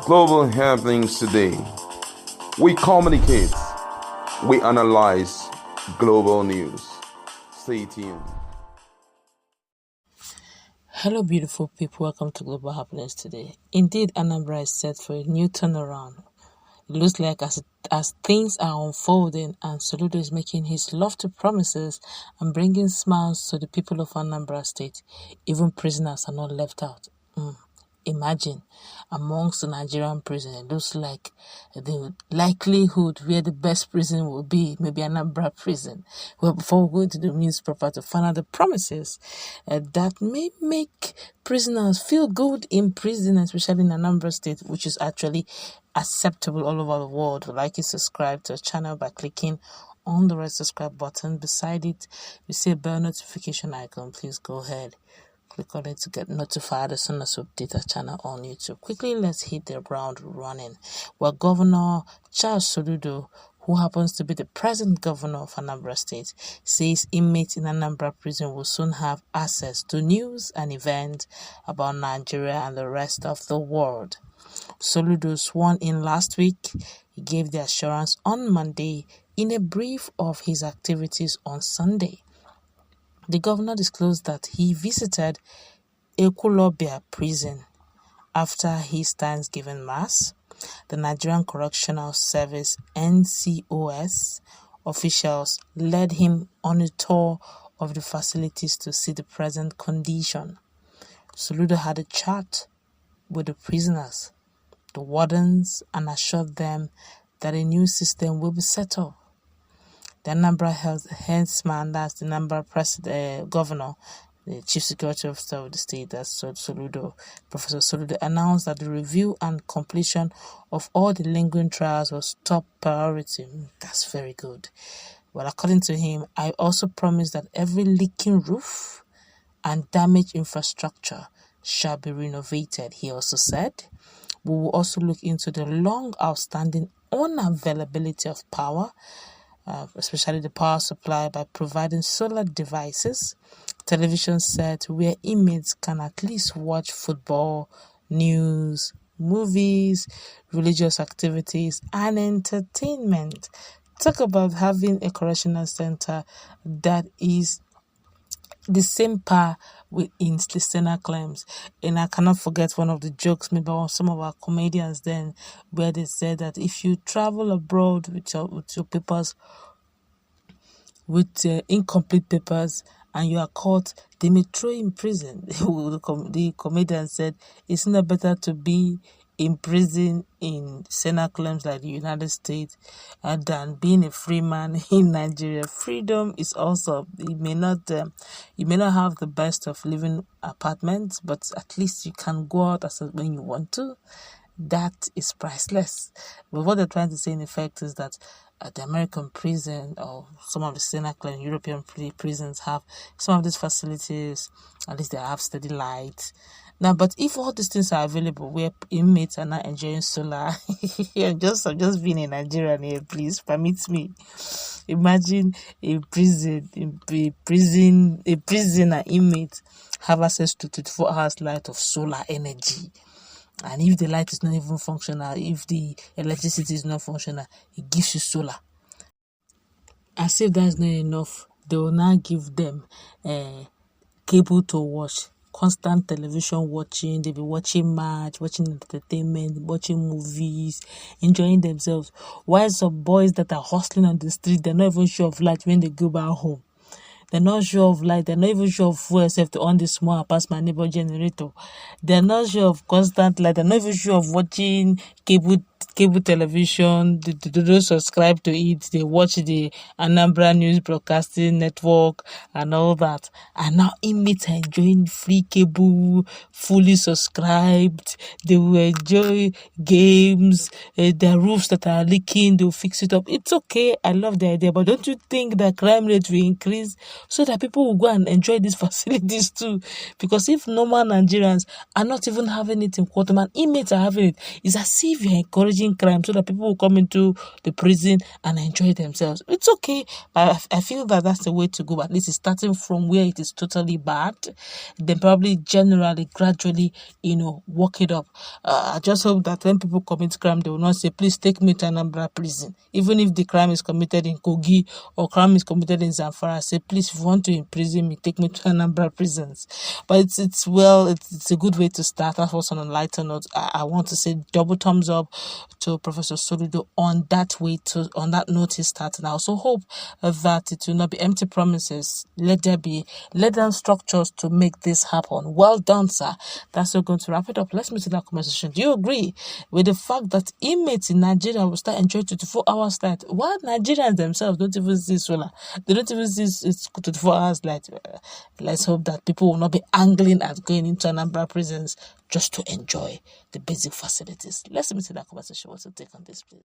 Global happenings today. We communicate, we analyze global news. Stay tuned. Hello, beautiful people. Welcome to Global Happiness today. Indeed, Anambra is set for a new turnaround. It looks like as things are unfolding and Soludo is making his lofty promises and bringing smiles to the people of Anambra State, even prisoners are not left out. Imagine, amongst the Nigerian prison, it looks like the likelihood where the best prison will be, maybe Anambra prison. Well, before we go into the news proper to find out the promises that may make prisoners feel good in prison, especially in Anambra State, which is actually acceptable all over the world. We'd like you to subscribe to our channel by clicking on the red subscribe button. Beside it, you see a bell notification icon. Please go ahead. Click on it to get notified as soon as we update our channel on YouTube. Quickly, let's hit the ground running. Well, Governor Charles Soludo, who happens to be the present governor of Anambra State, says inmates in Anambra prison will soon have access to news and events about Nigeria and the rest of the world. Soludo sworn in last week. He gave the assurance on Monday in a brief of his activities on Sunday. The governor disclosed that he visited Ekulobia prison after his Thanksgiving Mass. The Nigerian Correctional Service (NCOS) officials led him on a tour of the facilities to see the present condition. Soludo had a chat with the prisoners, the wardens, and assured them that a new system will be set up. The Anambra headsman, that's the Anambra governor, the chief security officer of the state, that's Soludo, Professor Soludo, announced that the review and completion of all the lingering trials was top priority. That's very good. Well, according to him, I also promised that every leaking roof and damaged infrastructure shall be renovated. He also said, we will also look into the long outstanding unavailability of power, especially the power supply, by providing solar devices, television sets where inmates can at least watch football, news, movies, religious activities, and entertainment. Talk about having a correctional center that is the same par with institutional claims. And I cannot forget one of the jokes made by some of our comedians then, where they said that if you travel abroad with your papers, with incomplete papers, and you are caught, they may throw you in prison. The comedian said, it's not better to be in prison in Senate claims like the United States than being a free man in Nigeria. Freedom is also, you may not have the best of living apartments, but at least you can go out when you want to. That is priceless. But what they're trying to say in effect is that the American prison or some of the Senate and European prisons have some of these facilities. At least they have steady light. Now, but if all these things are available where inmates are not enjoying solar, I'm just being a Nigerian here, please permit me. Imagine a prisoner inmate have access to 24 hours light of solar energy. And if the light is not even functional, if the electricity is not functional, it gives you solar. As if that is not enough, they will now give them cable to watch, constant television watching. They'll be watching match, watching entertainment, watching movies, enjoying themselves. While some boys that are hustling on the street, they're not even sure of light when they go back home. They're not sure of light. They're not even sure of fuel except to on the small past my neighbor generator. They're not sure of constant light. They're not even sure of watching cable television. They don't subscribe to it. They watch the Anambra News Broadcasting Network and all that. And now inmates are enjoying free cable, fully subscribed. They will enjoy games. Their roofs that are leaking, they'll fix it up. It's okay. I love the idea. But don't you think that crime rate will increase so that people will go and enjoy these facilities too? Because if normal Nigerians are not even having it in Quarterman, inmates are having it. It's as if you're encouraging engaging crime so that people will come into the prison and enjoy themselves. It's okay, but I feel that that's the way to go. At least it's starting from where it is totally bad, then probably generally, gradually, work it up. I just hope that when people commit crime, they will not say, please take me to Anambra prison. Even if the crime is committed in Kogi or crime is committed in Zamfara, say, please, if you want to imprison me, take me to Anambra prisons. But it's a good way to start. That's also on a lighter note. I want to say double thumbs up to Professor Soludo on that note he started. I also hope that it will not be empty promises. Let them structures to make this happen. Well done, sir. That's not going to wrap it up. Let's move to that conversation. Do you agree with the fact that inmates in Nigeria will start enjoying 24-hour light? While Nigerians themselves don't even see solar, they don't even see it's 24 hours light. Let's hope that people will not be angling at going into Anambra prisons just to enjoy the basic facilities. Let's move to that conversation. What's your take on this, please?